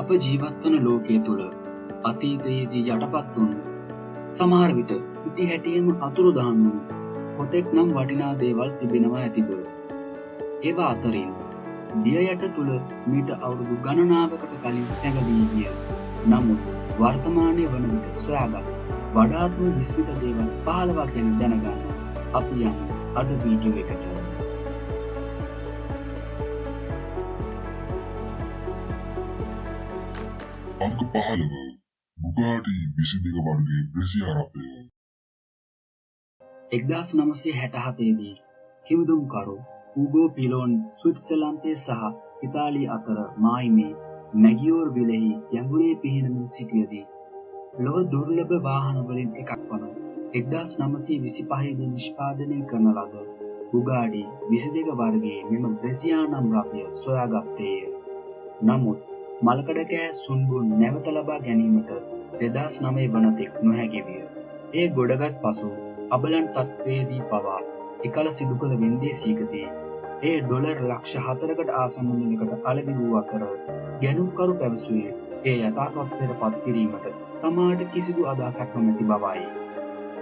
අප ජීවත් වන ලෝකයේ තුල අතීතයේදී යටපත් වුණු සමහර විට පිටි හැටියෙම අතුරුදහන් වුණු කොතෙක් නම් වටිනා දේවල් තිබෙනවා ඇතිද? ඒවා අතරින් දිය යට තුල මීට අවුරුදු ගණනාවකට කලින් සැඟවී ගිය නමුත් වර්තමානයේ වන විට සොයාගත් වඩාත්ම විස්මිත දේවල් 15ක් ගැන දැනගන්න අපි යමු අද වීඩියෝ එකට. අංක 15 බුගාටි 22 වර්ගයේ බ්‍රෙසියාරපය 1967 දී කිමිදුම්කරු හූගෝ පිලෝන් ස්විට්සර්ලන්තයේ සහ ඉතාලිය අතර මායිමේ මැගියෝර් විලෙහි යඟුලේ පිහිනමින් සිටියදී ලොව දුර්ලභ වාහන වලින් එකක් වන 1925 දී නිෂ්පාදනය කරන ලද බුගාටි 22 වර්ගයේ මෙම බ්‍රෙසියා නම් රථය සොයාගත්තේය. නමුත් මලකඩ කෑ සුන්බුන් නැවත ලබා ගැනීමට 2009 වනතෙක් නොහැකි විය. ඒ ගොඩගත් පසු අබලන් තත්ත්වයේදී පවා එකල සිදු කළ වෙන්දේසියකදී ඒ ඩොලර් ලක්ෂ 4කට ආසන්න මිලකට අලෙවි වූ අතර ගැනුම්කරු පැවසුවේ ඒ යථා තත්ත්වයට පත් කිරීමට තමාට කිසිදු අදහසක් නොමැති බවයි.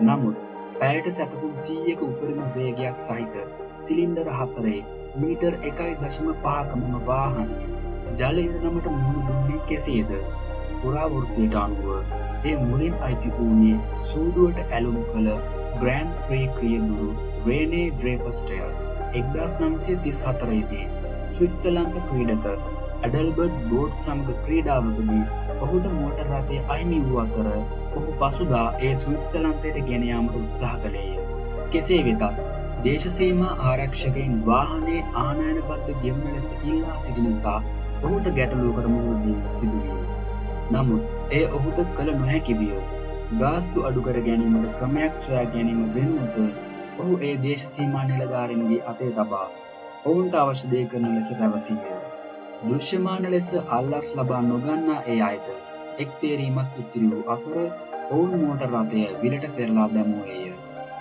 නමුත් පැයට සැතපුම් 100ක උපරිම වේගයක් සහිත සිලින්ඩර 4 මීටර් 1.5ක මෙම වාහනය ජල ඉරණමට මුහුණ දුන්නේ කෙසේද? පුරාවෘත්තයට අනුව ඒ මුලින් අයිති වූයේ සූදුවට ඇලුම් කළ ග්‍රෑන්ඩ් ප්‍රී ක්‍රියදුරු රේනේ ඩ්‍රේෆස්ටය 1934 දී ස්විට්සර්ලන්ත ක්‍රීඩක ඇඩල්බර්ට් බෝට් සමග ක්‍රීඩාවකදී ඔහුට මෝටර් රථය අහිමි වූ අතර ඔහු පසුදා ඒ ස්විට්සර්ලන්තයට ගෙන යාමට උත්සාහ කළේය. කෙසේ වෙතත් දේශසීමා ආරක්ෂකයින් වාහනයේ ආනයනබද්ධ ගෙවන ලෙස ඉල්ලා සිටි නිසා ඔහුට ගැටලුවකට මුහුණ දීම සිදු විය. නමුත් එය ඔහුට කළ නොහැකි විය. ගාස්තු අඩු කර ගැනීමට ක්‍රමයක් සොයා ගැනීම වෙනුවට ඔහු ඒ දේශසීමා නිලධාරීන්ගේ අතේ තබා ඔවුන්ට අවශ්‍ය දේ කරන ලෙස පැවසීය. දෘශ්‍යමාන ලෙස අල්ලස් ලබා නොගන්නා ඒ අයට එක් තේරීමක් ඉතිරි වූ අතර ඔවුන් මෝටර් රථය විලට පෙරලා දැමුවේය.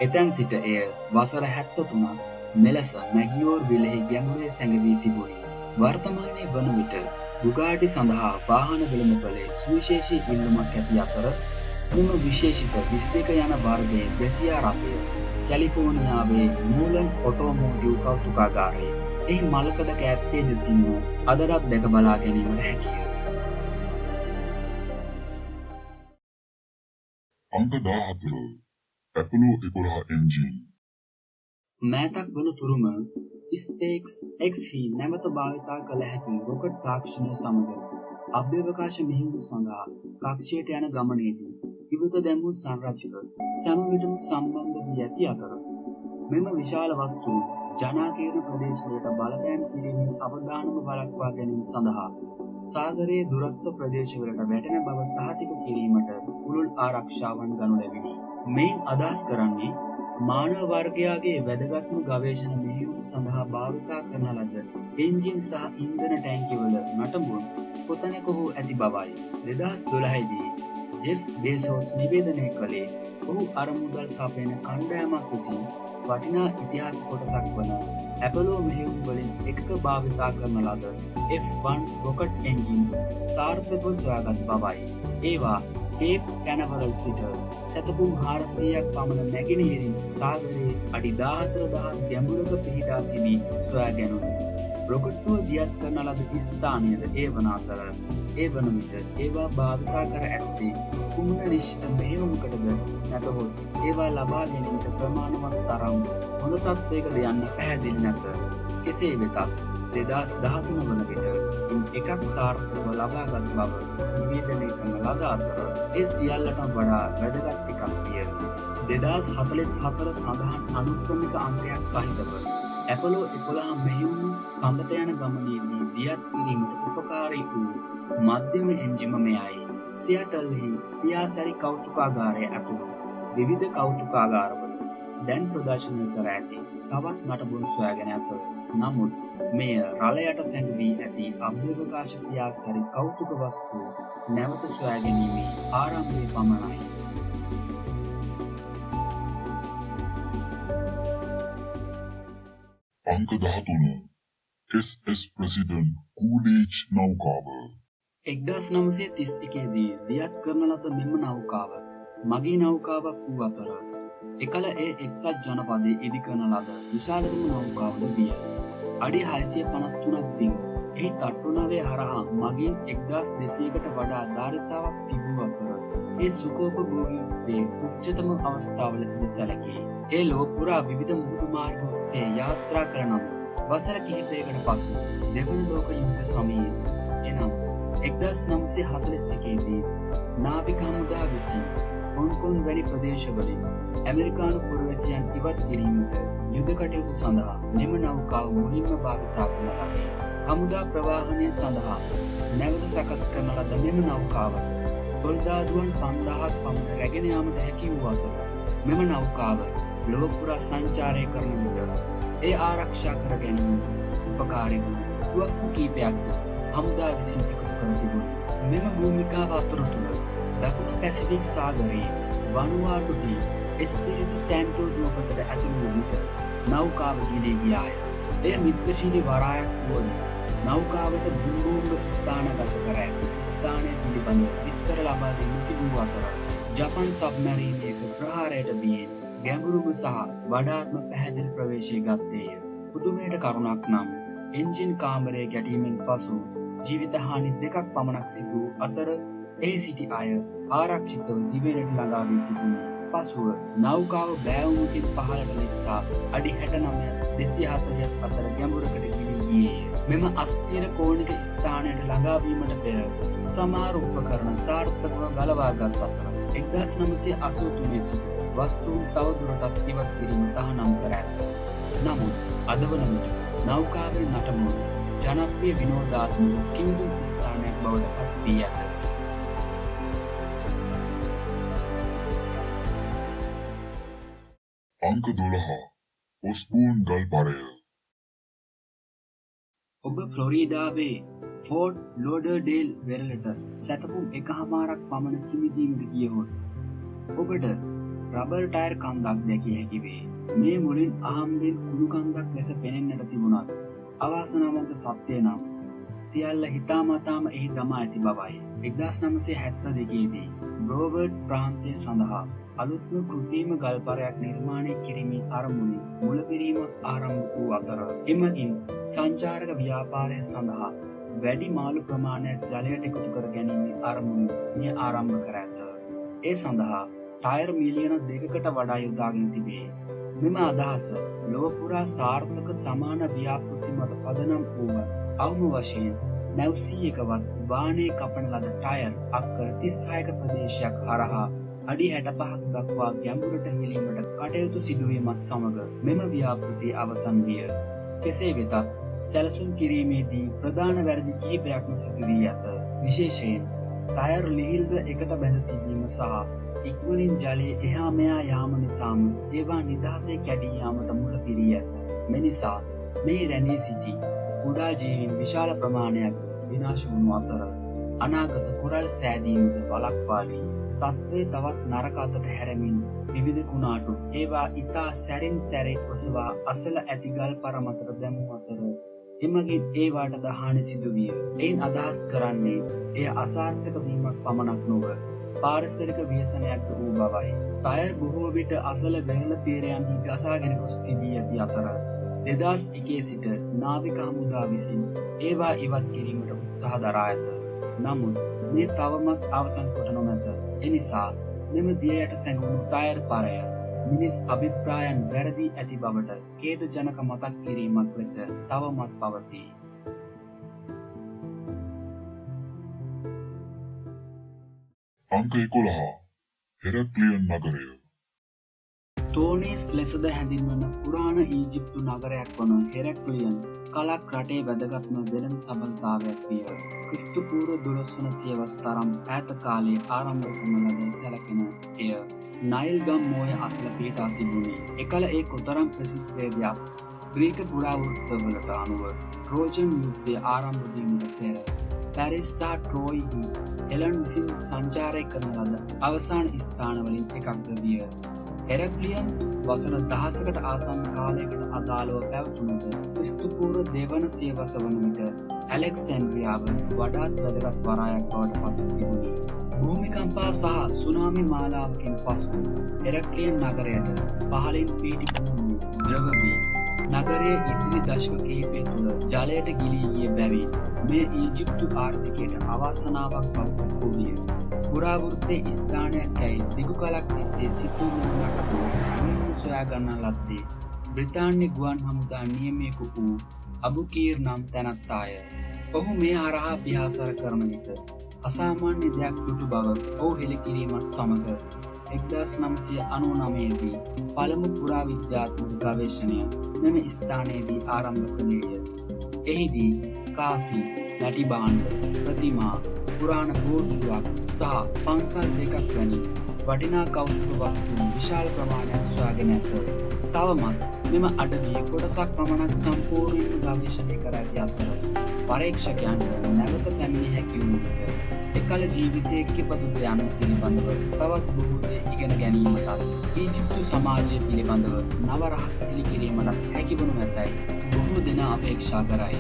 එතැන් සිට එය වසර 73ක් මෙලෙස මැගියෝර් විලෙහි ගැඹුරේ සැඟවී තිබුණි. වර්තමානයේ වන විට බුගාටි සඳහා වාහන වෙළඳපොලේ සුවිශේෂී ඉල්ලුමක් ඇති අතර මෙම විශේෂිත 22 යන වර්ගයේ බ්‍රෙසියා රථය කැලිෆෝනියාවේ මූලන් ඔටෝමෝටිව් කෞතුකාගාරයේ එහි මලකඩ කෑත්තේ දෙසින් වූ අදටත් දැක බලා ගැනීමට හැකිය. අංක 14 ඇපලෝ 11 එන්ජින් මෑතක් වන තුරුම ස්පේක්ස් එක්ස්හි නැවත භාවිතා කළ හැකි රොකට් තාක්ෂණය සමග අභ්‍යවකාශ මෙහෙයුම් සඳහා කක්ෂයට යන ගමනේදී ඉවත දැමූ සංරචක සෑම විටම සම්බන්ධ වී ඇති අතර මෙම විශාල වස්තුව ජනාකීර්ණ ප්‍රදේශවලට බලපෑම් කිරීමේ අවදානම වළක්වා ගැනීම සඳහා සාගරයේ දුරස්ථ ප්‍රදේශවලට වැටෙන බව සහතික කිරීමට පුළුල් ආරක්ෂාවන් ගනු ලැබිණි. මෙයින් අදහස් කරන්නේ මානව වර්ගයාගේ වැදගත්ම ගවේෂණ මෙහෙයුම් සඳහා භාවිතා කරන ලද එන්ජින් සහ ඉන්ධන ටැංකිවල නටඹුන් කොතැනක හෝ ඇති බවයි. 2012 දී ජෙෆ් බේසෝස් නිවේදනය කළේ ඔහු අරමුදල් සපයන කණ්ඩායමක් විසින් වටිනා ඉතිහාස කොටසක් වන ඇපලෝ මෙහෙයුම් වලින් එකක භාවිතා කරන ලද F1 රොකට් එන්ජින් සාර්ථකව සොයාගත් බවයි. ඒවා කේප් කැනවරල් සිට සැතපුම් 400ක් පමණ නැගෙනහිරින් සාගරයේ අඩි 14000 ගැඹුරක පිහිටා තිබී සොයා ගැනුණි. රොකට්ටුව දියත් කරන ලද ස්ථානයද ඒ වන අතර ඒ වන විට ඒවා භාවිතා කර ඇත්තේ කුමන නිශ්චිත මෙහෙයුමකටද නැතහොත් ඒවා ලබා ගැනීමට ප්‍රමාණවත් තරම් හොඳ තත්ත්වයකද යන්න පැහැදිලි නැත. කෙසේ වෙතත් 2013 වන විට එකක් සාර්ථකව ලබාගත් බව නිවේදනය කරන ලද අතර ඒ සියල්ලටම වඩා වැදගත් එකක් විය. 2044 සඳහන් අනුක්‍රමික අංකයක් සහිතව ඇපලෝ 11 මෙහෙයුම් සඳට යන ගමනේදී දියත් කිරීමට උපකාරී වූ මධ්‍යම එන්ජිම මෙයයි. සියටල්හි පියාසැරි කෞතුකාගාරය ඇතුළු විවිධ කෞතුකාගාරවල දැන් ප්‍රදර්ශනය කර ඇති තවත් නටබුන් සොයාගෙන ඇත. නමුත් මෙය රළ යට සැඟවී ඇති අභ්‍යවකාශ පියාසැරි කෞතුක වස්තු නැවත සොයා ගැනීමේ ආරම්භය පමණයි. අංක 13 SS ප්‍රෙසිඩන්ට් කූලේජ් නෞකාව 1931දී දියත් කරන ලද මෙම නෞකාව මගී නෞකාවක් වූ අතර එකල ඒ එක්සත් ජනපදයේ ඉදිකරන ලද විශාලතම නෞකාවද විය. අඩි 653ක් දිග. එහි තට්ටුනවේ හරහා මගින් 1200කට වඩා ධාරිතාවක් තිබූ අතර ඒ සුඛෝපභෝගී උච්චතම අවස්ථාව ලෙසද සැලකේ. ඒ ලෝක පුරා විවිධ මුහුදු මාර්ග ඔස්සේ යාත්‍රා කරන වසර කිහිපයකට පසු දෙවන ලෝක යුද්ධ සමයේ එනම් 1941දී නාවික හමුදා විසින් හොංකොං වැනි ප්‍රදේශවලින් ඇමරිකානු පුරවැසියන් ඉවත් කිරීමට යුද කටයුතු සඳහා මෙම නෞකාව මුලින්ම භාවිතා කරන ලදී. හමුදා ප්‍රවාහනය සඳහා නැවත සකස් කරන ලද මෙම නෞකාව සොල්දාදුවන් 5000ක් පමණ රැගෙන යාමට හැකි වූ අතර මෙම නෞකාව ලොව පුරා සංචාරය කරන විට ඒ ආරක්ෂා කර ගැනීමට උපකාරී වූ තුවක්කු කීපයක් හමුදා විසින් එකතු කර තිබුණා. මෙම භූමිකාව අතරතුර දකුණු පැසිෆික් සාගරයේ වනුවාටුදී එස්පිරිටු සැන්ටෝ දුවපතට ඇතුළු වූ විට නෞකාව ගිලී ගියාය. එය මිත්‍රශීලී වරායක් වුවද නෞකාවට භූභූංග ස්ථානගත කර ඇති ස්ථානය පිළිබඳ විස්තර ලබා දෙන්නට වූ අතර ජපන් සබ්මැරීන් එක ප්‍රහාරයට බියෙන් ගැඹුරුම සහ වඩාත්ම පැහැදිලි ප්‍රවේශය ගත්තේය. පුදුමයට කරුණක් නම් එන්ජින් කාමරයේ ගැටීමෙන් පසු ජීවිත හානි 2ක් පමණක් සිදු වූ අතර එහි සිටි අය ආරක්ෂිතව දිවෙනට ළඟා වී තිබුණි. පසුව නෞකාව බෑවුමකින් පහළට ලිස්සා අඩි 69 240 අතර ගැඹුරකට ගිලී ගියේය. මෙම අස්ථිර කෝණික ස්ථානයට ළඟා වීමට පෙර සමහර උපකරණ සාර්ථකව ගලවාගත් අතර 1983 සිට වස්තුන් තවදුරටත් ඉවත් කිරීම තහනම් කර ඇත. නමුත් අද වන විට නෞකාවේ නටමුව ජනප්‍රිය විනෝදාත්මක කිමිදුම් ස්ථානයක් බවට පත් වී ඇත. අංක 12 ඔස්බෝන් ගල් පරය. ඔබ ෆ්ලොරිඩාවේ ෆෝර්ට් ලෝඩර්ඩේල් වෙරළට සැතපුම් 1.5ක් පමණ කිමිදීමට ගියහොත් ඔබට රබර් ටයර් කන්දක් දැකිය හැකි වේ. මේ මුලින් අහම්බෙන් කුණු කන්දක් ලෙස පෙනෙන්නට තිබුණත් අවාසනාවන්ත සත්‍යය නම් සියල්ල හිතාමතාම එහි දමා ඇති බවයි. 1972 දී බ්‍රෝවර්ඩ් ප්‍රාන්තය සඳහා අලුත්ම කෘත්‍රිම ගල්පරයක් නිර්මාණය කිරීමේ අරමුණින් මුලපිරීමක් ආරම්භ වූ අතර එමගින් සංචාරක ව්‍යාපාරය සඳහා වැඩි මාළු ප්‍රමාණයක් ජලයට එකතු කර ගැනීමේ අරමුණින් මෙය ආරම්භ කර ඇත. ඒ සඳහා ටයර් මිලියන 2කට වඩා යොදාගෙන තිබේ. මෙම අදහස ලොව පුරා සාර්ථක සමාන ව්‍යාපෘති මත පදනම් වූව අවම වශයෙන් 900කවත් වාහනේ කපන ලද ටයර් අක්කර 36ක ප්‍රදේශයක් හරහා අඩි 65ක් දක්වා ගැඹුරට හෙළීමට කටයුතු සිදුවීමත් සමග මෙම ව්‍යාපෘතිය අවසන් විය. කෙසේ වෙතත් සැලසුම් කිරීමේදී ප්‍රධාන වැරදි කිහිපයක්ම සිදු වී ඇත. විශේෂයෙන් ටයර් ලිහිල්ව එකට බැඳ තිබීම සහ ඉක්මනින් ජලයේ එහා මෙහා යාම නිසාම ඒවා නිදහසේ කැඩී යාමට මුල පිරී ඇත. මෙනිසා මෙහි රැඳී සිටි කුඩා ජීවීන් විශාල ප්‍රමාණයක් විනාශ වුණු අතර අනාගත කුරල් සෑදීමට වළක්වාලී තත්ත්වය තවත් නරක අතට හැරමින් විවිධ කුණාටු ඒවා ඉතා සැරින් සැරේ ඔසවා අසල ඇති ගල් පර මතට දැමූ අතර එමගින් ඒවාට දහානි සිදු විය. එයින් අදහස් කරන්නේ එය අසාර්ථක වීමක් පමණක් නොව පාරිසරික ව්‍යසනයක්ද වූ බවයි. ටයර් බොහෝ විට අසල වෙරළ පීරයන්හි ගසාගෙන ගොස් තිබී ඇති අතර 2001 සිට නාවික හමුදා විසින් ඒවා ඉවත් කිරීමට උත්සාහ දරා ඇත. නමුත් මේ තවමත් අවසන් කොට නොමැත. එනිසා මෙම දිය යට සැඟවුණු ටයර් පරය මිනිස් අභිප්‍රායන් වැරදි ඇති බවට ඛේදජනක මතක් කිරීමක් ලෙස තවමත් පවතී. අංක 11 හෙරක්ලියන් නගරය. ටෝනීස් ලෙසද හැඳින්වන පුරාණ ඊජිප්තු නගරයක් වන හෙරක්ලියන් කලක් රටේ වැදගත්ම වෙළඳ සබඳතාවයක් විය. ක්‍රිස්තු පූර්ව 12 වන සියවස් තරම් ඈත කාලයේ ආරම්භ කරන ලද සැලකෙන එය නයිල් ගම් මෝය අසල පිහිටා තිබුණි. එකල ඒ කොතරම් ප්‍රසිද්ධ ග්‍රීක පුරාවෘත්තවලට අනුව ට්‍රෝජන් යුද්ධය ආරම්භ වීමට පෙර පැරිස් සහ ට්‍රෝයිහි එලන් විසින් සංචාරය කරන ලද අවසාන ස්ථානවලින් එකක්ද විය. හෙරක්ලියන් වසර දහසකට ආසන්න කාලයකට අදාළව පැවතුනද ක්‍රිස්තු පූර්ව දෙවන සියවස වන විට ඇලෙක්සැන්ඩ්‍රියාව වඩාත් වැදගත් වරායක් බවට පත් තිබුණි. භූමිකම්පා සහ සුනාමි මාලාවකින් පසු හෙරක්ලියන් නගරයට පහළින් පිහිටි ද්‍රව වී නගරයේ ඉදිරි දශක කිහිපය තුළ ජලයට ගිලී ගිය බැවින් මේ ඊජිප්තු ආර්ථිකයට අවාසනාවක් බවට පොවිය. පුරාවෘත්තයේ ස්ථානයක් ඇයි දිගු කලක් තිස්සේ සිටුවීමකට සොයා ගන්නා ලද්දේ බ්‍රිතාන්‍ය ගුවන් හමුදා නියමයක වූ අබුකීර් නම් තැනැත්තාය. ඔහු මේ හරහා පියාසර කරන විට අසාමාන්‍ය දෙයක් දුටු බව ඔහු හෙළි කිරීමත් සමග 1999 දී පළමු පුරාවිද්‍යාත්මක ගවේෂණය මෙම ස්ථානයේදී ආරම්භ කළේය. එහිදී කාසි, නැටි භාණ්ඩ, ප්‍රතිමා, පුරාණ බෝඩුවක් සහ පන්සල් දෙකක් වැනි වටිනා කෞතුක වස්තුන් විශාල ප්‍රමාණයක් සොයාගෙන ඇත. තවමත් මෙම අඩවියේ කොටසක් පමණක් සම්පූර්ණයෙන්ම ගවේෂණය කර ඇති අතර පරීක්ෂකයන්ට නැවත පැමිණිය හැකි වූ විට එකල ජීවිතයේ කිපදු යන පිළිබඳව තවත් බොහෝ දේ ඉගෙන ගැනීමටත් ඊජිප්තු සමාජය පිළිබඳව නව රහස් එළි කිරීමටත් හැකි වනු ඇතැයි බොහෝ දෙනා අපේක්ෂා කරයි.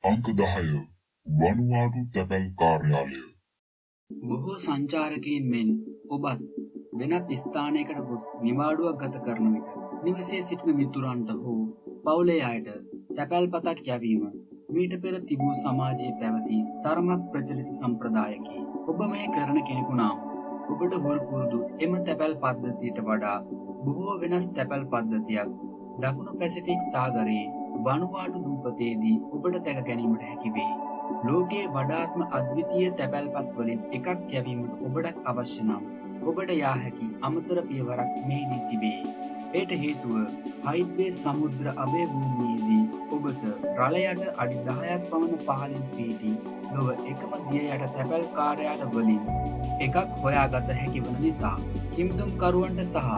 අංක 10 වනුවාඩු තැපැල් කාර්යාලය. බොහෝ සංචාරකයින් මෙන් ඔබත් වෙනත් ස්ථානයකට ගොස් නිවාඩුවක් ගත කරන විට නිවසේ සිටින මිතුරන්ට හෝ පවුලේ අයට තැපැල් පතක් යැවීම මීට පෙර තිබූ සමාජයේ පැවති තරමක් ප්‍රචලිත සම්ප්‍රදායකි. ඔබ මේ කරන කෙනෙකු නම් ඔබට හොරපුරුදු එම තැපැල් පද්ධතියට වඩා බොහෝ වෙනස් තැපැල් පද්ධතියක් දකුණු පැසිෆික් සාගරයේ වනුවාඩු දූපතේදී ඔබට දැක ගැනීමට හැකි වේ. ලෝකයේ වඩාත්ම අද්විතීය තැපැල්පත් වලින් එකක් යැවීමට ඔබට අවශ්‍ය නම් ඔබට යා හැකි අමතර පියවරක් මෙහිදී තිබේ. එයට හේතුව හයිඩ්වේ සමුද්‍ර අභය භූමියේදී ඔබට රළ යට අඩි 10ක් පමණ පහළින් පිහිටි ලොව එකම දිය යට තැපැල් කාර්යාල වලින් එකක් හොයාගත හැකි වන නිසා කිම්දුම්කරුවන්ට සහ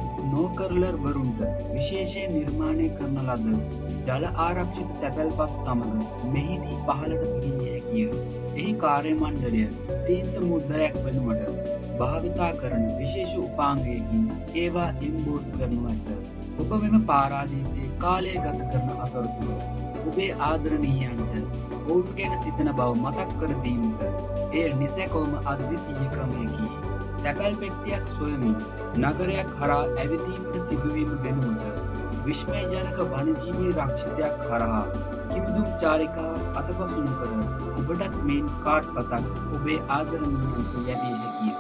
ස්නෝකර්ලර් වරුන්ට විශේෂයෙන් නිර්මාණය කරන ලද ජල ආරක්ෂිත තැපැල්පත් සමග මෙහිදී පහළට පිහිටිය හැකිය. එහි කාර්ය මණ්ඩලය තීන්ත මුද්‍රයක් වෙනුවට භාවිතා කරන විශේෂ උපාංගයකින් ඒවා එම්බෝස් කරනු ඇත. ඔබ මෙම පාරාදීසයේ කාලය ගත කරන අතරතුර ඔබේ ආදරණීයන්ට ඔවුන් ගැන සිතන බව මතක් කර දීමට එය නිසැකවම අද්විතීය ක්‍රමයකි. තැපැල් පෙට්ටියක් සොයමින් නගරයක් හරහා ඇවිදීමට සිදුවීම වෙනුවට විශ්මයජනක වනජීවී රක්ෂිතයක් හරහා කිමිදුම් චාරිකාවක් අතපසු නොකර ඔබටත් මේන් කාඩ් පතක් ඔබේ ආදරණීයන්ට ලැබිය හැකිය.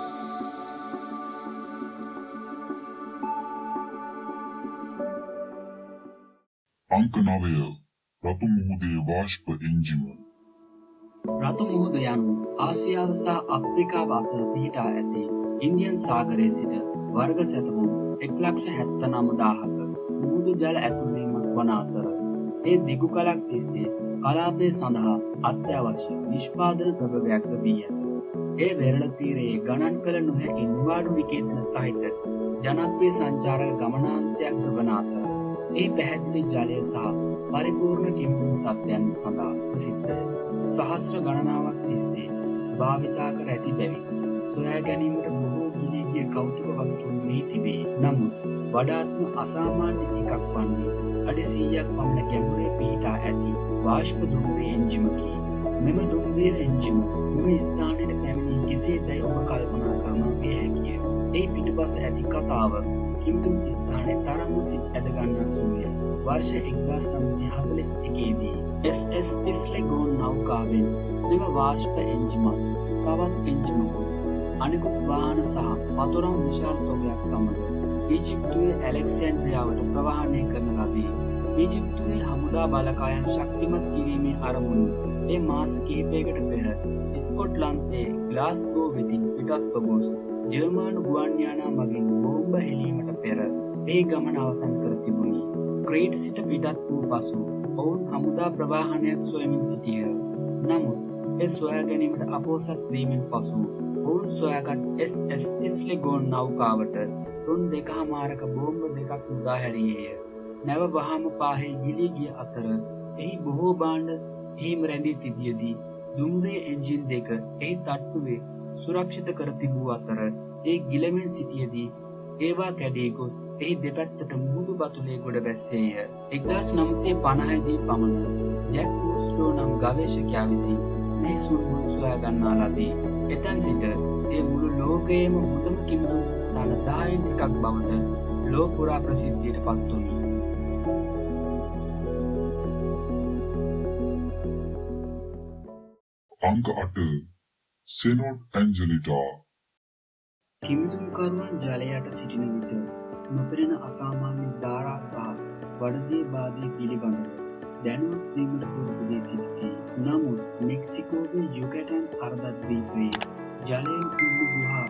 අංක 9 රතු මුහුදේ වාෂ්ප එන්ජිම. රතු මුහුද යනු ආසියාව සහ අප්‍රිකාව අතර පිහිටා ඇති ඉන්දියන් සාගරයේ සිට වර්ග සැතපුම් 1,79,000ක මුහුදු ජල ඇතුල්වීමක් වන අතර ඒ දිගු කලක් තිස්සේ කලාපය සඳහා අත්‍යවශ්‍ය නිෂ්පාදන ප්‍රභවයක්ද වී ඇත. ඒ වෙරළ තීරයේ ගණන් කළ නොහැකි නිවාඩු නිකේතන සහිත ජනප්‍රිය සංචාරක ගමනාන්තයක්ද වන අතර ඒ පැහැදිලි ජලය සහ පරිපූර්ණ කිමිදුම් තත්ත්වයන් සඳහා ප්‍රසිද්ධය. සහස්‍ර ගණනාවක් තිස්සේ භාවිතා කර ඇති බැවින් සොයා ගැනීමට බොහෝ ගිලිගිය කෞතුක වස්තුන් මෙහි තිබේ. නමුත් වඩාත්ම අසාමාන්‍ය එකක් වන්නේ අඩි 100ක් පමණ ගැඹුරේ පිහිටා ඇති වාෂ්ප දුම්රිය එන්ජිමකි. මෙම දුම්රිය එන්ජිම මෙම ස්ථානයට පැමිණි කෙසේදැයි ඔබ කල්පනා කරනවා විය හැකිය. ඒ පිටුපස ඇති කතාව කිමිදුම් ස්ථානයේ තරම්ම සිත් ඇදගන්නා සූය. වර්ෂ 1941 දී SS තිස්ලෙගෝන් නෞකාවෙන් මෙම වාෂ්ප එන්ජිමක් තවත් එන්ජිමකුත් අනෙකුත් වාහන සහ වතුරම් විශාල තොගයක් සමග ඊජිප්තුවේ ඇලෙක්සැන්ඩ්‍රියාවට ප්‍රවාහනය කරන ලදී. ඊජිප්තුවේ හමුදා බලකායන් ශක්තිමත් කිරීමේ අරමුණු ඒ මාස කිහිපයකට පෙර ස්කොට්ලන්තයේ ග්ලාස්ගෝ වෙතින් පිටත්ව ගොස් ජර්මානු ගුවන් යානා මගින් බෝම්බ හෙළීමට පෙර ඒ ගමන අවසන් කර තිබුණි. ක්‍රීට් සිට පිටත් වූ පසු ඔවුන් හමුදා ප්‍රවාහනයක් සොයමින් සිටියහ. නමුත් ඒ සොයා ගැනීමට අපොහොසත් වීමෙන් පසු ඔවුන් සොයාගත් SS තිස්ලෙගෝන් නෞකාවට ටොන් 2.5ක බෝම්බ දෙකක් මුදා හැරියේය. නැව වහාම පාහේ ගිලී ගිය අතර එහි බොහෝ භාණ්ඩ හිම රැඳී තිබියදී දුම්රිය එන්ජින් දෙක එහි තට්ටුවේ සුරක්ෂිත කර තිබූ අතර ඒ ගිලමින් සිටියේදී ඒවා කැඩී ගොස් එහි දෙපැත්තට මුහුදු බතුලේ ගොඩ බැස්සේය. 1950 දී පමණ ජැක් රූස්ලෝ නම් ගවේෂකයා විසින් මේ සුන්බුන් සොයා ගන්නා ලදී. එතැන් සිට ඒ මුළු ලෝකයේම හොඳම කිමිදුම් ස්ථාන 10න් එකක් බවට ලෝක පුරා ප්‍රසිද්ධියට පත් වුණි. අංක 8 සෙනෝට් ඇන්ජලිටා. කිමිදුම්කරුවන් ජලයට සිටින විට නොපෙනෙන අසාමාන්‍ය ධාරා සහ වඩදී බාධී පිළිබඳව දැනුවත් වීමට පුරුදු වී සිටිති. නමුත් මෙක්සිකෝවේ යුකටන් අර්ධද්වීපයේ ජලයෙන් පිරුණු ගුහාව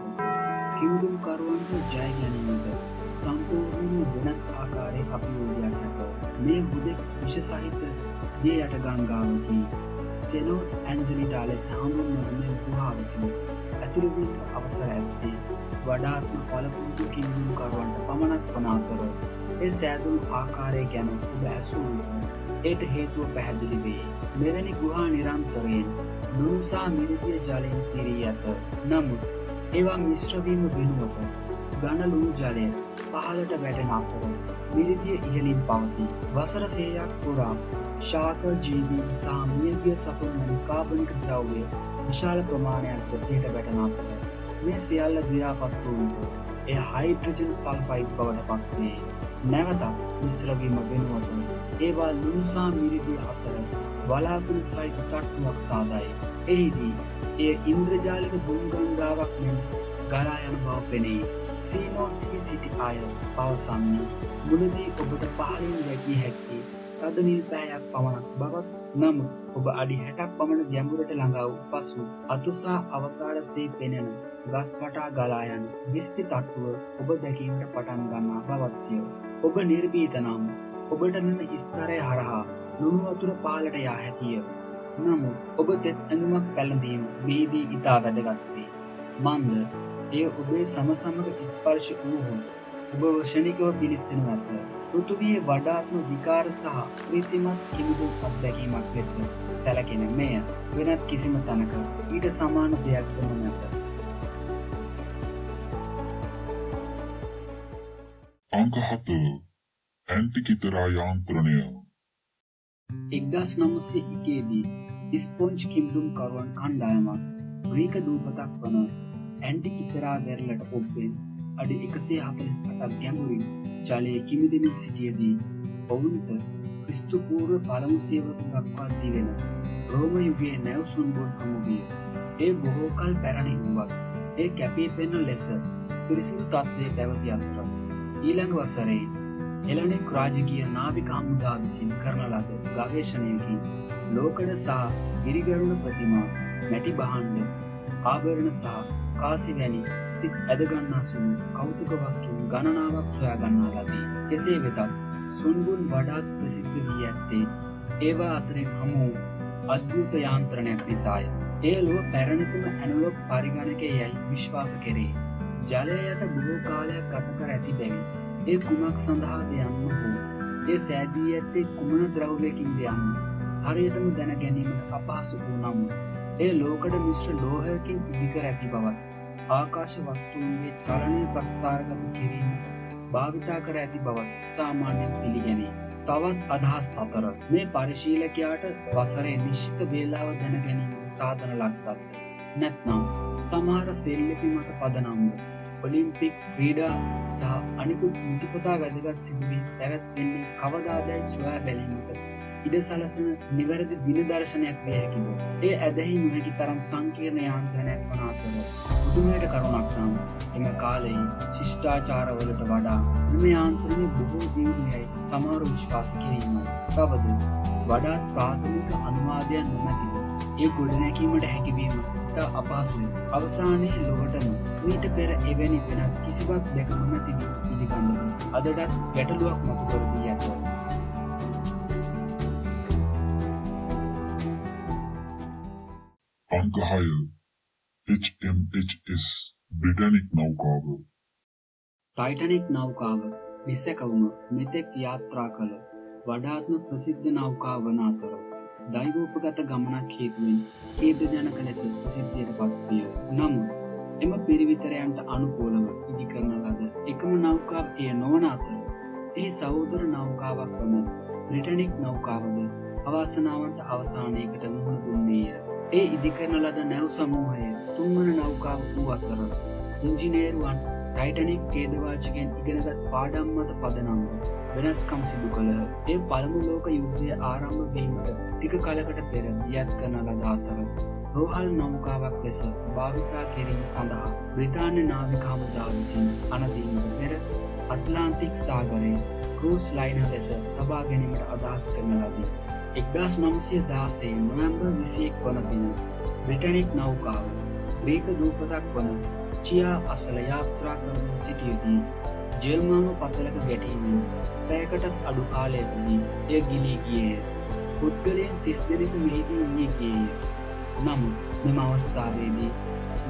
කිමිදුම්කරුවන්ට ජය ගැනීමට සම්පූර්ණයෙන්ම වෙනස් ආකාරයක අභියෝගයක් ඇත. මේ හුදෙක් විෂ සහිත දිය යට ගංගාවකි. සෙනෝට් ඇන්ජලිටා ලෙස හඳුන්වන මේ ගුහාවකින් ඇතුළු වීම අවසර ඇත්තේ වඩාත්ම පළපුරුදු කිමිදුම්කරුවන්ට පමණක් වන අතර ඒ සෑදුණු ආකාරය ගැන ඔබ ඇසූ විට එයට හේතුව පැහැදිලි වේ. මෙවැනි ගුහා නිරන්තරයෙන් ලුණු සහ මිරිදිය ජලයෙන් පිරී ඇත. නමුත් ඒවා මිශ්‍ර වීම වෙනුවට ඝන ලුණු ජලය පහළට වැටෙන අතර මිරිදිය ඉහළින් පවතී. වසර 100ක් පුරා ශාක ජීවීන් සහ මියගිය සතුන් වැනි කාබනික ද්‍රව්‍ය විශාල ප්‍රමාණයක් දෙයට වැටෙන අතර මේ සියල්ල දිරාපත් වූ විට එය හයිඩ්‍රජන් සල්ෆයිඩ් බවට පත් වේ. නැවතත් මිශ්‍ර වීම වෙනුවට ඒවා ලුණු සහ මිරිදිය අතර වලාකුළු සහිත තට්ටුවක් සාදයි. එහිදී එය ඉන්ද්‍රජාලික දුම්ගංගාවක් මෙන් ගලා යන බව පෙනේ. සීනෝට්හි සිටි අය පවසන්නේ මුලදී ඔබට පහළින් දැකිය හැකි තද නිල් පැහැයක් පමණක් බවත්, නමුත් ඔබ අඩි 60ක් පමණ ගැඹුරට ළඟා වූ පසු අතු සහ අවකාශයේ පෙනෙන ගස් වටා ගලා යන විස්පි තට්ටුව ඔබ දැකීමට පටන් ගන්නා බවත්ය. ඔබ නිර්භීත නම් ඔබට මෙම ස්තරය හරහා ලුණු වතුර පහළට යා හැකිය. නමුත් ඔබ තෙත් ඇඳුමක් පැළඳීම මෙහිදී ඉතා වැදගත් වේ. මන්ද එය ඔබේ සමසමග ස්පර්ශ වූහොත් ඔබ ක්ෂණිකව පිළිස්සෙනු ඇත. පෘථිවියේ වඩාත්ම විකාර සහ ප්‍රීතිමත් කිමිදුම් අත්දැකීමක් ලෙස සැලකෙන මෙය වෙනත් කිසිම තැනක ඊට සමාන දෙයක් වනු නැත. අංක 7 ඇන්ටිකිතරා යාන්ත්‍රණය. 1901 දී ස්පොන්ජ් කිමිදුම්කරුවන් කණ්ඩායමක් ග්‍රීක දූපතක් වන ඇන්ටිකිතරා වෙරළට ඔබ්බෙන් අඩි 148ක් ගැඹුරින් ජලයේ කිමිදෙමින් සිටියේදී ඔවුන්ට ක්‍රිස්තු පූර්ව පළමු සියවස දක්වා දිවෙන රෝම යුගයේ නැව් සුන්බුන් හමු විය. ඒ බොහෝ කල පැරණි වුවත් ඒ කැපී පෙනෙන ලෙස පිරිසිදු තත්ත්වයේ පැවති අතර ඊළඟ වසරේ හෙලනික් රාජකීය නාවික හමුදාව විසින් කරන ලද ගවේෂණයකින් ලෝකඩ සහ ගිරිගරුණ ප්‍රතිමා, මැටි භාණ්ඩ, ආභරණ සහ කාසි වැනි සිත් ඇදගන්නා සුළු කෞතුක වස්තුන් ගණනාවක් සොයා ගන්නා ලදී. කෙසේ වෙතත් සුන්බුන් වඩාත් ප්‍රසිද්ධ වී ඇත්තේ ඒවා අතරින් හමු වූ අද්භූත යාන්ත්‍රණයක් නිසාය. ඒ ලොව පැරණිතම ඇනලොග් පරිගණකය යයි විශ්වාස කෙරේ. ජලය යට බොහෝ කාලයක් ගත කර ඇති බැවින් ඒ කුමක් සඳහාද යන්න හෝ ඒ සෑදී ඇත්තේ කුමන ද්‍රව්‍යයකින්ද යන්න හරියටම දැන ගැනීමට අපහසු වූ නමුත් ඒ ලෝකඩ මිශ්‍ර ලෝහයකින් ඉදිකර ඇති බවත් ආකාශ වස්තුන්ගේ චලනය ප්‍රස්ථාරගත කිරීම භාවිතා කර ඇති බවත් සාමාන්‍යයෙන් පිළිගැනේ. තවත් අදහස් අතර මේ පරිශීලකයාට වසරේ නිශ්චිත වේලාව දැන ගැනීමට සාධන ලක්වත් නැත්නම් සමහර සෙල්ලිපි මත පදනම්ව ඔලිම්පික් ක්‍රීඩා සහ අනිකුත් නිතිපතා වැදගත් සිදුවීම් පැවැත්වෙන්නේ කවදාදැයි සොයා බැලීමට ඉඩ සලසන නිවැරදි දින දර්ශනයක් විය හැකිව ඒ ඇදහි නොහැකි තරම් සංකීර්ණ යාන්ත්‍රණයක් වන අතර පුදුමයට කරුණක් නම් එම කාලයේ ශිෂ්ටාචාරවලට වඩා මෙම යාන්ත්‍රණය බොහෝ දියුණුවයි සමහරු විශ්වාස කිරීමයි. තවද වඩාත් ප්‍රාථමික අනුවාදයන් නොමැතිව ඒ ගොඩනැගීමට හැකිවීම ඉතා අපහසුයි. අවසානයේ ලොවටම මීට පෙර එවැනි වෙනත් කිසිවක් දැක නොමැති පිළිබඳව අදටත් ගැටලුවක් මතු කර දී ඇත. අංක 6 HMHS බ්‍රිටනික් නෞකාව. ටයිටනික් නෞකාව නිසැකවම මෙතෙක් යාත්‍රා කළ වඩාත්ම ප්‍රසිද්ධ නෞකාව වන අතර දෛවෝපගත ගමනක් හේතුවෙන් ඛේදජනක ලෙස ප්‍රසිද්ධියටපත් විය. නමුත් එම පිරිවිතරයන්ට අනුකූලව ඉදි කරන ලද එකම නෞකාව එය නොවන අතර එහි සහෝදර නෞකාවක් වන බ්‍රිටනික් නෞකාවද අවාසනාවන්ත අවසානයකට මුහුණ දුන්නේය. ඒ ඉදි කරන ලද නැව් සමූහය තුන්වන නෞකාව වූ අතර ඉංජිනේරුවන් ටයිටනික් ඛේදවාචකයන් ඉගෙනගත් පාඩම් මත පදනම්ව වෙනස්කම් සිදු කළහ. ඒ පළමු ලෝක යුද්ධය ආරම්භ වීමට ටික කලකට පෙර දියත් කරන ලද අතර රෝහල් නෞකාවක් ලෙස භාවිතා කිරීම සඳහා බ්‍රිතාන්‍ය නාවික හමුදාව විසින් අනදීමට පෙර අට්ලාන්ටික් සාගරයේ ක්‍රූස් ලයිනර් ලෙස තබා ගැනීමට අදහස් කරන ලදී. 1916 නොවැම්බර් 21 වන දින බ්‍රිටනික් නෞකාව ග්‍රීක දූපතක් වන චියා අසල යාත්‍රා කරමින් සිටියදී ජර්මන් පතලක ගැටීමෙන් පැයකටත් අඩු කාලයකදී එය ගිලී ගියේය. පුද්ගලයන් 30 දෙනෙකු මෙහිදී මිය ගියේය. නමුත් මෙම අවස්ථාවේදී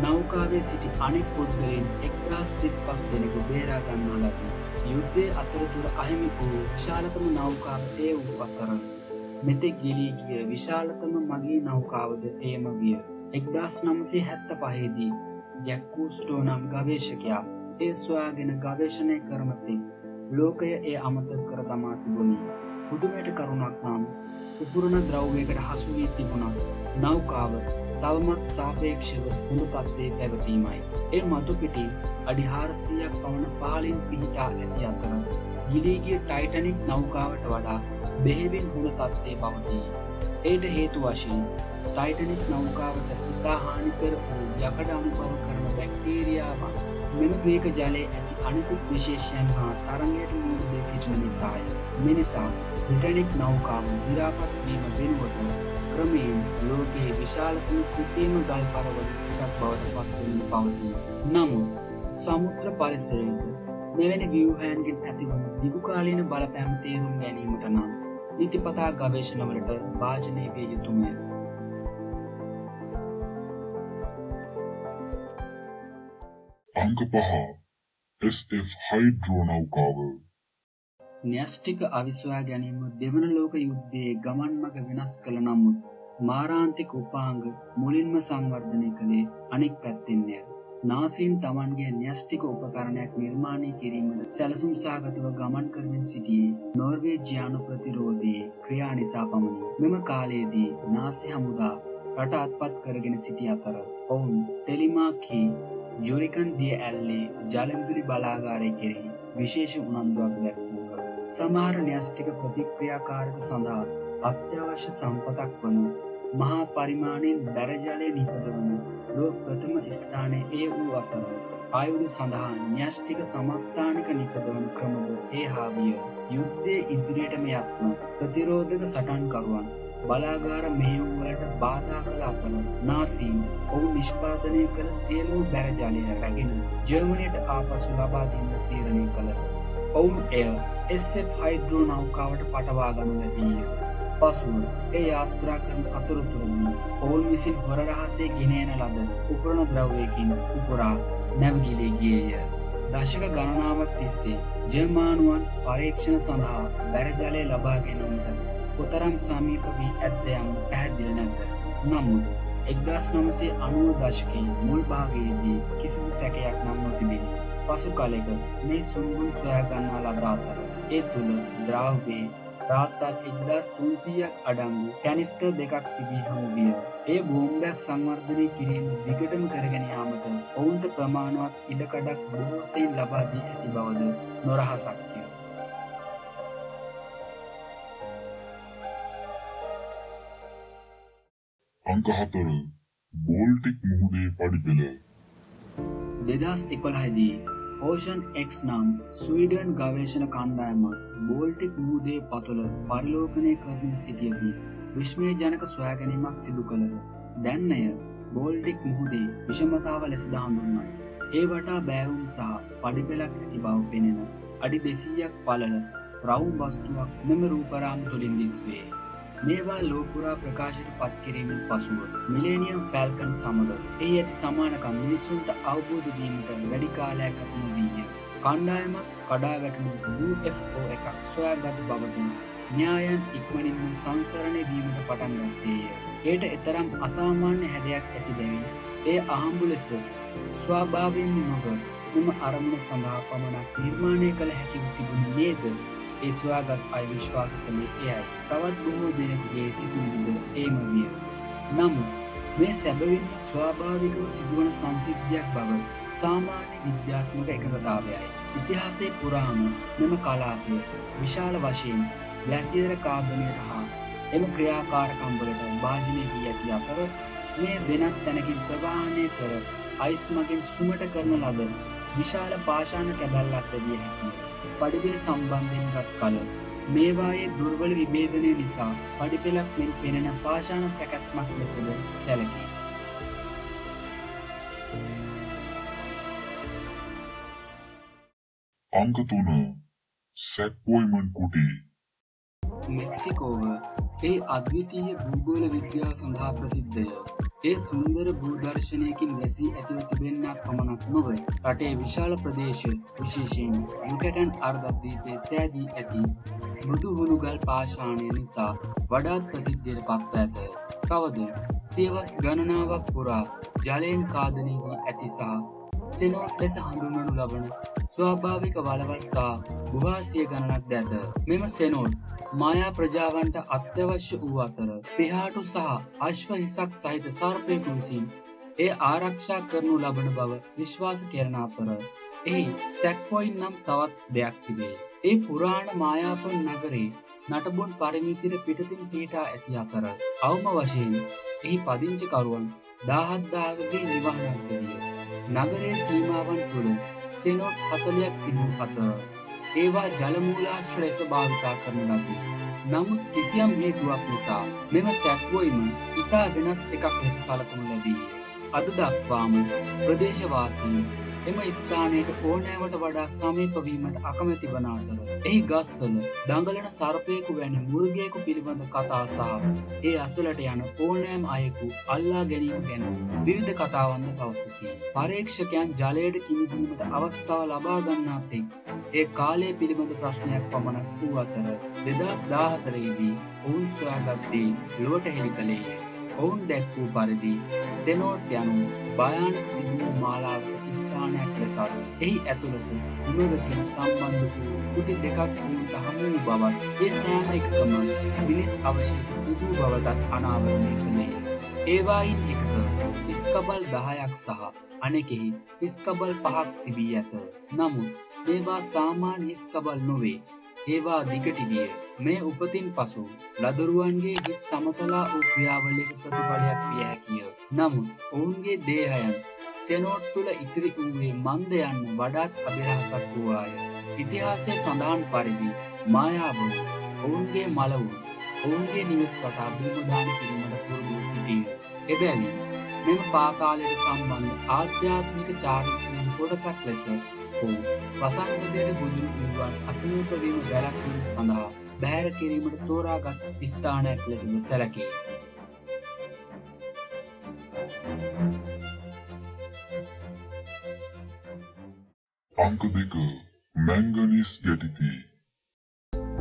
නෞකාවේ සිටි අනෙක් පුද්ගලයන් 1035 දෙනෙකු බේරා ගන්නා ලදී. යුද්ධයේ අතරතුර අහිමි වූ විශාලතම නෞකාව ඒ වූ අතර මෙතෙක් ගිලී ගිය විශාලතම මගී නෞකාවද එයම විය. 1975 දී ජැක්කූස්ටෝ නම් ගවේෂකයා ඒ සොයාගෙන ගවේෂණය කරමතේ ලෝකය ඒ අමතක කර දමා තිබුණි. පුදුමයට කරුණක් නම් උපුරණ ද්‍රව්‍යයකට හසු වී තිබුණත් නෞකාව තවමත් සාපේක්ෂව හොඳ තත්ත්වයේ පැවතීමයි. ඒ මතු පිටින් අඩි 400ක් පමණ පහළින් පිහිටා ඇති අතර ගිලී ගිය ටයිටනික් නෞකාවට වඩා බෙහෙවින් හොඳ තත්ත්වයේ පවතී. ඒට හේතු වශයෙන් ටයිටනික් නෞකාවට ඉතා හානිකර වූ යකඩ අනුභව කරන බැක්ටීරියාවන් මෙම ග්‍රීක ජලයේ ඇති අනිකුත් විශේෂයන් හා තරඟයට මුහුණ දී සිටින නිසාය. මෙනිසා බ්‍රිටනික් නෞකාව විරාපත් වීම වෙනුවට ක්‍රමයෙන් ලෝකයේ විශාලතම කෘත්‍රිම ගල් පරවල එකක් බවට පත්වෙමින් පවතී. නමුත් සමුද්‍ර පරිසරයට මෙවැනි ව්‍යුහයන්ගෙන් ඇතිවන දිගුකාලීන බලපෑම් තේරුම් ගැනීමට නම් නිතිපතා ගවේෂණවලට භාජනය විය යුතුමය. අංක 5 SF හයිඩ්‍රෝ නෞකාව න්‍යෂ්ටික අවිස්වා ගැනීම දෙවන ලෝක යුද්ධයේ ගමන් මඟ වෙනස් කළ නමුත් මාරාන්තික උපාංග මුලින්ම සංවර්ධනය කළේ අනෙක් පැත්තෙන්ය. නාසීන් තමන්ගේ න්‍යෂ්ටික උපකරණයක් නිර්මාණය කිරීමට සැලසුම් සහගතව ගමන් කරමින් සිටියේ නෝර්වේජියානු ප්‍රතිරෝධයේ ක්‍රියා නිසා පමණි. මෙම කාලයේදී නාසි හමුදා රට අත්පත් කරගෙන සිටි අතර ඔවුන් ටෙලිමාකී ජුරිකන් දිය ඇල්ලේ ජලමිදුලි බලාගාරය කෙරෙහි විශේෂ උනන්දුවක් දැක්වූහ. සමහර න්‍යෂ්ටික ප්‍රතික්‍රියාකාරක සඳහා අත්‍යවශ්‍ය සම්පතක් වන මහා පරිමාණයෙන් බැර ජලය නිපදවන ලෝක ප්‍රථම ස්ථානයේ ඒ වූ අතර ආයුධ සඳහා න්‍යෂ්ටික සමස්ථානික නිපදවන ක්‍රමද ඒ හා විය. යුද්ධයේ ඉදිරියටම යත්ම ප්‍රතිරෝධක සටන්කරුවන් බලාගාර මෙහෙයුම් වලට බාධා කළ අතර නාසීන් ඔවුන් නිෂ්පාදනය කළ සියලුම බැර ජලය රැගෙන ජර්මනියට ආපසු ලබා දෙන්න තීරණය කළහ. ඔවුන් එය SF හයිඩ්‍රෝ නෞකාවට පටවා ගනු ලැබීය. පසුව ඒ යාත්‍රා කරන අතරතුරම ඔවුන් විසින් හොර රහසේ ගෙනයන ලද උපුරණ ද්‍රව්‍යයකින් උපුරා නැවගිලී ගියේය. දශක ගණනාවක් තිස්සේ ජර්මානුවන් පරීක්ෂණ සඳහා බැර ජලය ලබා ගැනීමට කොතරම් සමීප වී ඇද්ද යන්න පැහැදිලි නැත. නමුත් 1990 දශකයේ මුල් භාගයේදී කිසිදු සැකයක් නම් නොතිබිණි. පසු කලෙක මේ සුන්බුන් සොයා ගන්නා ලද අතර ඒ තුළ ද්‍රව්‍යයේ රාත්තල් 1300ක් අඩංගු කැනිස්ටර් දෙකක් තිබී හමු විය. ඒ බෝම්බයක් සංවර්ධනය කිරීම දිගටම කරගෙන යාමට ඔවුන්ට ප්‍රමාණවත් ඉඩකඩක් බොහෝ සෙයින් ලබා දී ඇති බවද නොරහසක්ය. අංක 4 බෝල්ටික් මුහුදේ පඩිපෙළ 2011 දී ඕෂන් එක්ස් නම් ස්වීඩන් ගවේෂණ කණ්ඩායමක් බෝල්ටික් මුහුදේ පතුල පරිලෝකනය කරමින් සිටියදී විශ්මයජනක සොයාගැනීමක් සිදු කළහ. දැන් එය බෝල්ටික් මුහුදේ විෂමතාව ලෙස හඳුන්වයි. ඒ වටා බෑවුම් සහ පඩිපෙළක් ඇති බව පෙනෙන අඩි 200ක් පළල රවුම් වස්තුවක් මෙම රූපරාම තුළින් දිස්වේ. මේවා ලෝපුරා ප්‍රකාශයට පත් කිරීමෙන් පසුව මිලේනියම් ෆැල්කන් සමග එහි ඇති සමානකම් මිනිසුන්ට අවබෝධ වීමට වැඩි කාලයක් ගත නොවීය. කණ්ඩායමක් කඩා වැටුණු UFO එකක් සොයාගත් බවද න්‍යායන් ඉක්මනින්ම සංසරණය වීමට පටන් ගත්තේය. එයට එතරම් අසාමාන්‍ය හැඩයක් ඇති බැවින් එය අහඹු ලෙස ස්වභාවයෙන්ම නොව මෙම අරමුණ සඳහා පමණක් නිර්මාණය කළ හැකිව තිබුණේ නේද? ඒ සොයාගත් අය විශ්වාස කළේ එයයි. තවත් බොහෝ දෙනෙකුගේ සිතුවිලිද ඒම විය. නමුත් මේ සැබවින්ම ස්වාභාවිකව සිදුවන සංසිද්ධියක් බව සාමාන්‍ය විද්‍යාත්මක එකඟතාවයයි. ඉතිහාසයේ පුරාම මෙම කලාපය විශාල වශයෙන් ග්ලැසියර් කාබනයට හා එම ක්‍රියාකාරකම් වලට භාජනය වී ඇති අතර මේ වෙනත් තැනකින් ප්‍රවාහනය කර අයිස් මගින් සුමට කරන ලද විශාල පාෂාණ කැබැල්ලක් විය හැකියි. පඩිපෙළ සම්බන්ධයෙන් ගත් කල මේවායේ දුර්වල විභේදනය නිසා පඩිපෙළක් මෙන් පෙනෙන පාෂාණ සැකැස්මක් ලෙසද සැලකේ. අංක 3 සැක්පොයිමන් කුටි. මෙක්සිකෝව ඒ අද්විතීය භූගෝල විද්‍යාව සඳහා ප්‍රසිද්ධය. ඒ සුන්දර භූදර්ශනයකින් වැසී ඇතිව තිබෙන්නක් පමණක් නොව රටේ විශාල ප්‍රදේශ විශේෂයෙන් යුකටන් අර්ධද්වීපයේ සෑදී ඇති මෘදු හුණුගල් පාෂාණය නිසා වඩාත් ප්‍රසිද්ධියට පත්ව ඇත. තවද සියවස් ගණනාවක් පුරා ජලයෙන් කාදනය වී ඇති සහ සෙනෝට් ලෙස හඳුන්වනු ලබන ස්වාභාවික වලවල් සහ ගුහාසිය ගණනක් ඇත. මෙම සෙනෝට් මායා ප්‍රජාවන්ට අත්‍යවශ්‍ය වූ අතර පිහාටු සහ අශ්ව හිසක් සහිත සර්පයෙකු විසින් එය ආරක්ෂා කරනු ලබන බව විශ්වාස කරන අතර එහි සැක්පොයින් නම් තවත් දෙයක් තිබේ. ඒ පුරාණ මායාපන් නගරේ නටබුන් පරිමිතියට පිටතින් පිහිටා ඇති අතර අවම වශයෙන් එහි පදිංචිකරුවන් 17,000ගේ නිවහනක් විය. නගරයේ සීමාවන් තුළ සෙනෝට් 40ක් තිබූ අතර ඒවා ජලමූලාශ්‍ර ලෙස භාවිතා කරන ලදී. නමුත් කිසියම් හේතුවක් නිසා මෙම සැක්පොයිම ඉතා වෙනස් එකක් ලෙස සලකනු ලැබීය. අද දක්වාම ප්‍රදේශවාසීන් එම ස්ථානයට ඕනෑවට වඩා සමීප වීමට අකමැති වන අතර එහි ගස්වල දඟලන සර්පයෙකු වැනි මුර්ගයෙකු පිළිබඳ කතා සහ ඒ අසලට යන ඕනෑම අයෙකු අල්ලා ගැනීම ගැන විවිධ කතාවන්ද පවසති. පරීක්ෂකයන් ජලයට කිමිදීමට අවස්ථාව ලබා ගන්නා තෙක් ඒ කාලය පිළිබඳ ප්‍රශ්නයක් පමණක් වූ අතර 2014දී ඔවුන් සොයාගත් දේ ලොවට හෙළි කළේය. ඔවුන් දැක් වූ පරිදි සෙනෝට් යනු භයානක සිදුවීම් මාලාවක ස්ථානයක් ලෙසත් එහි ඇතුළත උණුගකින් සම්බන්ධ වූ කුටි දෙකක් වුන්ට හමු වූ බවත් ඒ සෑම එකකම මිනිස් අවශේෂ තිබූ බවටත් අනාවරණය කළේය. ඒවායින් එකක ඉස්කබල් 10ක් සහ අනෙකෙහි ඉස්කබල් 5ක් තිබී ඇත. නමුත් මේවා සාමාන්‍ය ඉස්කබල් නොවේ. ඒවා දිගටි විය. මේ උපතින් පසු ලදරුවන්ගේ හිස් සමතලා වූ ක්‍රියාවලියක ප්‍රතිඵලයක් විය හැකිය. නමුත් ඔවුන්ගේ දේහයන් සෙනෝට් තුළ ඉතිරි වූයේ මන්ද යන්න වඩාත් අභිරහසක් වූවාය. ඉතිහාසයේ සඳහන් පරිදි මායාව ඔවුන්ගේ මලවුන් ඔවුන්ගේ නිවෙස් වටා බිම්බදාන කිරීමට පුරුදු සිටිය. එබැවින් මෙම පාතාලයට සම්බන්ධ ආධ්‍යාත්මික චාරිත්‍රාත්මක කොටසක් ලෙස ඔවුන් වසංගතයට ගොදුරු වූවන් අසනීප වීම වැළැක්වීම සඳහා බැහැර කිරීමට තෝරාගත් ස්ථානයක් ලෙසද සැලකේ. අංක 2 මැංගනීස් ගැටිති.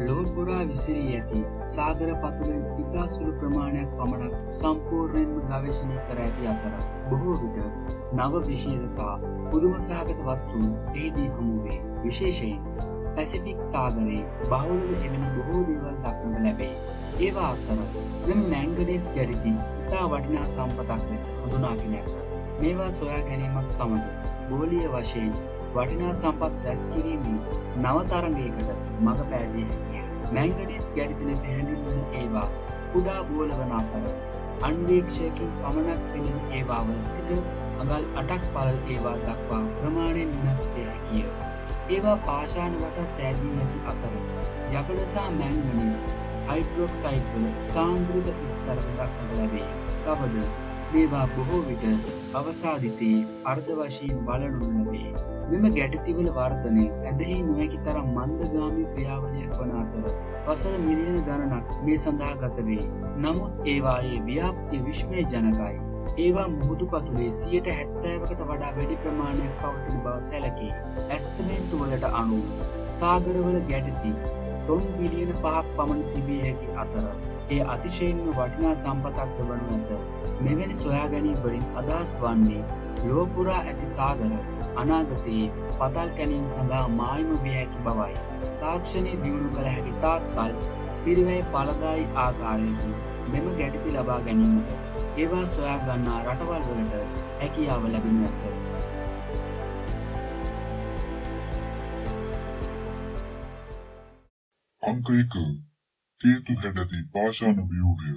ලොව පුරා විසිරී ඇති සාගර පතුලෙන් ඉතා සුළු ප්‍රමාණයක් පමණක් සම්පූර්ණයෙන්ම ගවේෂණය කර ඇති අතර බොහෝ විට නව විශේෂ සහ පුදුම සහගත වස්තුන් එහිදී හමු වේ. විශේෂයෙන් පැසිෆික් සාගරයේ බහුලව එවැනි බොහෝ දේවල් දක්නට ලැබේ. ඒවා අතර මෙම මැංගනීස් ගැටිති ඉතා වටිනා සම්පතක් ලෙස හඳුනාගෙන ඇත. මේවා සොයා ගැනීමත් සමග ගෝලීය වශයෙන් වටිනා සම්පත් රැස් කිරීමේ නව තරඟයකට මඟ පෑදිය හැකිය. මැංගනීස් ගැටිති ලෙස හැඳින්වෙන ඒවා කුඩා බෝල වන අතර අන්වීක්ෂයකින් පමණක් පෙනෙන ඒවා වල සිට අඟල් 8ක් පළල් ඒවා දක්වා ප්‍රමාණයෙන් වෙනස් විය හැකිය. ඒවා පාෂාණ වට සෑදී ඇති අතර යකඩ සහ මැංගනීස් හයිඩ්‍රොක්සයිඩ් වල සාන්ද්‍රක ස්තර දක්නට ලැබේ. තවද මේවා බොහෝ විට අවසාදිතයේ අර්ධ වශයෙන් බලනු ලැබේ. මෙම ගැටතිවල වර්ධනය ඇදහි නොහැකි තරම් මන්දගාමී ක්‍රියාවලියක් වන අතර වසර මිලියන ගණනක් මේ සඳහා ගත වේ. නමුත් ඒවායේ ව්‍යාප්තිය විස්මයජනකයි. ඒවා මුහුදු පතුලේ 70%කට වඩා වැඩි ප්‍රමාණයක් පවතින බව සැලකේ. ඇස්තමේන්තු වලට අනුව සාගරවල ගැටති ටොන් බිලියන 5ක් පමණ තිබිය හැකි අතර ඒ අතිශයින්ම වටිනා සම්පතක්ද වනු ඇත. මෙවැනි සොයා ගැනීම් වලින් අදහස් වන්නේ ලොව පුරා ඇති සාගර අනාගතයේ පතල් කැණීම සඳහා මායිම විය හැකි බවයි. තාක්ෂණය දියුණු කළ හැකි තාක්කල් පිරිවැය ඵලදායී ආකාරයකින් මෙම ගැටති ලබා ගැනීමට ඒවා සොයා ගන්නා රටවල් වලට හැකියාව ලැබෙනු ඇත. අංක 1 කේතු හැඩති පාෂාණ ව්‍යුහය.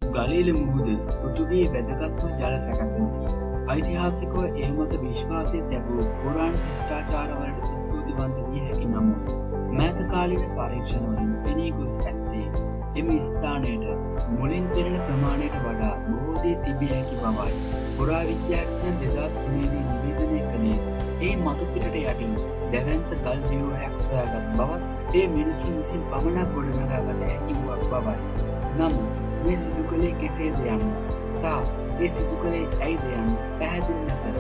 ගලීල මුහුද පෘථිවියේ වැදගත්ම ජල සැකසෙනකි. ඓතිහාසිකව එය මත විශ්වාසය තැබූ පුරාණ ශිෂ්ටාචාරවලට ස්තුතිවන්ත විය හැකි නමුත් මෑත කාලීන පරීක්ෂණවලින් පෙනී ගොස් ඇත්තේ එම ස්ථානයට මුලින් පෙනෙන ප්‍රමාණයට වඩා බොහෝ දේ තිබිය හැකි බවයි. පුරාවිද්‍යාඥයන් 2003 දී නිවේදනය කළේ ඒ මතු පිටට යටින් දැවැන්ත ගල් ව්‍යුහයක් සොයාගත් බවත් ඒ මිනිසුන් විසින් පමණක් ගොඩනගාගත හැකි වූවක් බවයි. නමුත් මේ සිදු කළේ කෙසේද යන්න සහ ඒ සිදු කළේ ඇයිද යන්න පැහැදිලි නැත.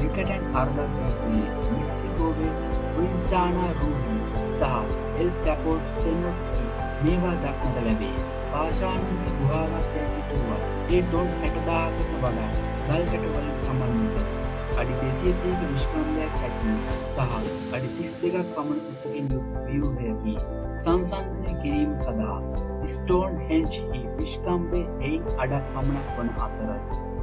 රිකටන් අර්ගල්පීපයේ මෙක්සිකෝවේ ක්වින්ටානා රූහි සහ එල් සැපෝට් සෙනොට්ටි මේවා දක්නට ලැබේ. පාෂාණමය ගුහාවක් යැයි සිතුවා ඒ ටොන් 60,000කට වඩා ගල්කැට වලින් සමන්විත අඩි 230ක විශ්කම්භයක් ඇති සහ අඩි 32ක් පමණ උසකින් යුත් ව්‍යුහයකි. සංසන්දනය කිරීම සඳහා ස්ටෝන් හෙන්ජ්හි විශ්කම්භය එයින් අඩක් පමණක් වන අතර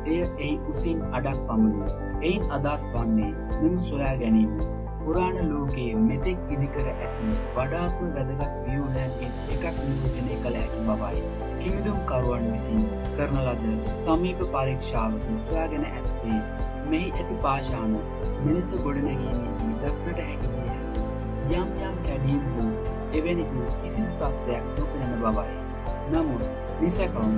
එය එහි උසින් අඩක් පමණි. එයින් අදහස් වන්නේ මෙම සොයා ගැනීම පුරාණ ලෝකයේ මෙතෙක් ඉදිකර ඇති වඩාත්ම වැදගත් ව්‍යුහයන්ගෙන් එකක් නියෝජනය කළ හැකි බවයි. කිමිදුම්කරුවන් විසින් කරන ලද සමීප පරීක්ෂාවකින් සොයාගෙන ඇත්තේ මෙහි ඇති පාෂාණ මිනිස ගොඩනැගීමේදී දක්නට හැකි විය හැකි යම් යම් කැඩීම් වූ එවැනි වූ කිසිදු තත්ත්වයක් නොපෙනෙන බවයි. නමුත් නිසැකවම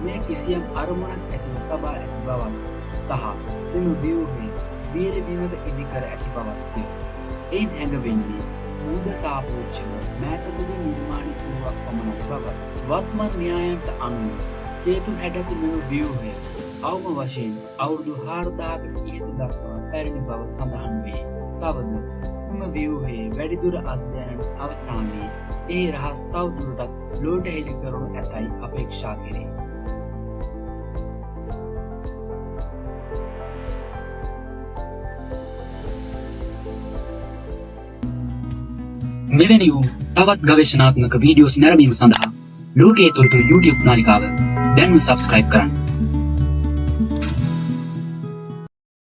මේ කිසියම් අරමුණක් ඇතිව තබා ඇති බවත් සහ මෙම ව්‍යුහය වීරබිමක ඉදිකර ඇති බවත්ය. එයින් හැඟවෙන්නේ මුහුද සාපේක්ෂව මෑතකදී නිර්මාණය වූවක් පමණක් බවයි. වත්මන් න්‍යායන්ට අනුව කේතු හැඩති මෙම ව්‍යුහය අවම වශයෙන් අවුරුදු 4000කට ඉහත දක්වා පැරණි බව සඳහන් වේ. තවද මෙම ව්‍යුහයේ වැඩිදුර අධ්‍යයනන අවසානයේ ඒ රහස් තවදුරටත් ලෝට හෙළි කරනු ඇතැයි අපේක්ෂා කෙරේ. මෙවැනි වූ තවත් ගවේෂණාත්මක වීඩියෝස් නැරඹීම සඳහා ලෝකයේ තොරතුරු YouTube නාලිකාව දැන්ම සබ්ස්ක්‍රයිබ් කරන්න.